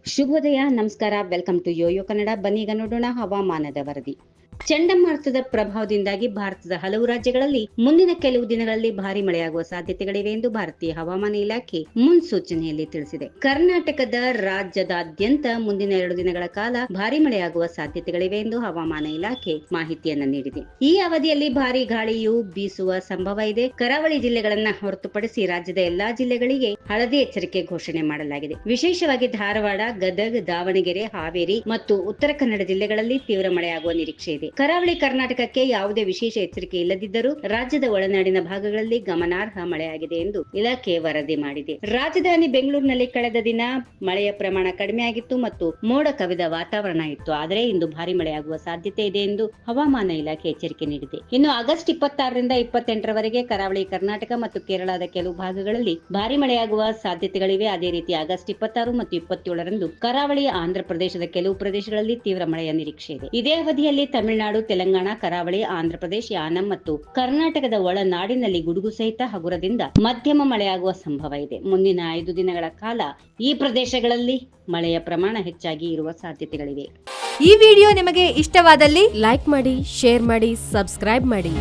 ಶುಭೋದಯ, ನಮಸ್ಕಾರ. Welcome to Yoyo Kannada. ಬನ್ನೀಗ ನೋಡೋಣ ಹವಾಮಾನದ ವರದಿ. ಚಂಡಮಾರುತದ ಪ್ರಭಾವದಿಂದಾಗಿ ಭಾರತದ ಹಲವು ರಾಜ್ಯಗಳಲ್ಲಿ ಮುಂದಿನ ಕೆಲವು ದಿನಗಳಲ್ಲಿ ಭಾರಿ ಮಳೆಯಾಗುವ ಸಾಧ್ಯತೆಗಳಿವೆ ಎಂದು ಭಾರತೀಯ ಹವಾಮಾನ ಇಲಾಖೆ ಮುನ್ಸೂಚನೆಯಲ್ಲಿ ತಿಳಿಸಿದೆ. ಕರ್ನಾಟಕದ ರಾಜ್ಯದಾದ್ಯಂತ ಮುಂದಿನ 2 ದಿನಗಳ ಕಾಲ ಭಾರಿ ಮಳೆಯಾಗುವ ಸಾಧ್ಯತೆಗಳಿವೆ ಎಂದು ಹವಾಮಾನ ಇಲಾಖೆ ಮಾಹಿತಿಯನ್ನ ನೀಡಿದೆ. ಈ ಅವಧಿಯಲ್ಲಿ ಭಾರಿ ಗಾಳಿಯು ಬೀಸುವ ಸಂಭವ ಇದೆ. ಕರಾವಳಿ ಜಿಲ್ಲೆಗಳನ್ನ ಹೊರತುಪಡಿಸಿ ರಾಜ್ಯದ ಎಲ್ಲಾ ಜಿಲ್ಲೆಗಳಿಗೆ ಹಳದಿ ಎಚ್ಚರಿಕೆ ಘೋಷಣೆ ಮಾಡಲಾಗಿದೆ. ವಿಶೇಷವಾಗಿ ಧಾರವಾಡ, ಗದಗ, ದಾವಣಗೆರೆ, ಹಾವೇರಿ ಮತ್ತು ಉತ್ತರ ಕನ್ನಡ ಜಿಲ್ಲೆಗಳಲ್ಲಿ ತೀವ್ರ ಮಳೆಯಾಗುವ ನಿರೀಕ್ಷೆ ಇದೆ. ಕರಾವಳಿ ಕರ್ನಾಟಕಕ್ಕೆ ಯಾವುದೇ ವಿಶೇಷ ಎಚ್ಚರಿಕೆ ಇಲ್ಲದಿದ್ದರೂ ರಾಜ್ಯದ ಒಳನಾಡಿನ ಭಾಗಗಳಲ್ಲಿ ಗಮನಾರ್ಹ ಮಳೆಯಾಗಿದೆ ಎಂದು ಇಲಾಖೆ ವರದಿ ಮಾಡಿದೆ. ರಾಜಧಾನಿ ಬೆಂಗಳೂರಿನಲ್ಲಿ ಕಳೆದ ದಿನ ಮಳೆಯ ಪ್ರಮಾಣ ಕಡಿಮೆಯಾಗಿತ್ತು ಮತ್ತು ಮೋಡ ಕವಿದ ವಾತಾವರಣ ಇತ್ತು. ಆದರೆ ಇಂದು ಭಾರಿ ಮಳೆಯಾಗುವ ಸಾಧ್ಯತೆ ಇದೆ ಎಂದು ಹವಾಮಾನ ಇಲಾಖೆ ಎಚ್ಚರಿಕೆ ನೀಡಿದೆ. ಇನ್ನು ಆಗಸ್ಟ್ 26ರಿಂದ 28ರವರೆಗೆ ಕರಾವಳಿ ಕರ್ನಾಟಕ ಮತ್ತು ಕೇರಳದ ಕೆಲವು ಭಾಗಗಳಲ್ಲಿ ಭಾರಿ ಮಳೆಯಾಗುವ ಸಾಧ್ಯತೆಗಳಿವೆ. ಅದೇ ರೀತಿ ಆಗಸ್ಟ್ 26 ಮತ್ತು 27ರಂದು ಕರಾವಳಿ ಆಂಧ್ರ ಪ್ರದೇಶದ ಕೆಲವು ಪ್ರದೇಶಗಳಲ್ಲಿ ತೀವ್ರ ಮಳೆಯ ನಿರೀಕ್ಷೆ ಇದೆ. ಇದೇ ಅವಧಿಯಲ್ಲಿ ತಮಿಳುನಾಡು, ತೆಲಂಗಾಣ, ಕರಾವಳಿ, ಆಂಧ್ರ ಪ್ರದೇಶ, ಯಾನಂ ಮತ್ತು ಕರ್ನಾಟಕದ ಒಳನಾಡಿನಲ್ಲಿ ಗುಡುಗು ಸಹಿತ ಹಗುರದಿಂದ ಮಧ್ಯಮ ಮಳೆಯಾಗುವ ಸಂಭವ ಇದೆ. ಮುಂದಿನ 5 ದಿನಗಳ ಕಾಲ ಈ ಪ್ರದೇಶಗಳಲ್ಲಿ ಮಳೆಯ ಪ್ರಮಾಣ ಹೆಚ್ಚಾಗಿ ಇರುವ ಸಾಧ್ಯತೆಗಳಿವೆ. ಈ ವಿಡಿಯೋ ನಿಮಗೆ ಇಷ್ಟವಾದಲ್ಲಿ ಲೈಕ್ ಮಾಡಿ, ಶೇರ್ ಮಾಡಿ, ಸಬ್ಸ್ಕ್ರೈಬ್ ಮಾಡಿ.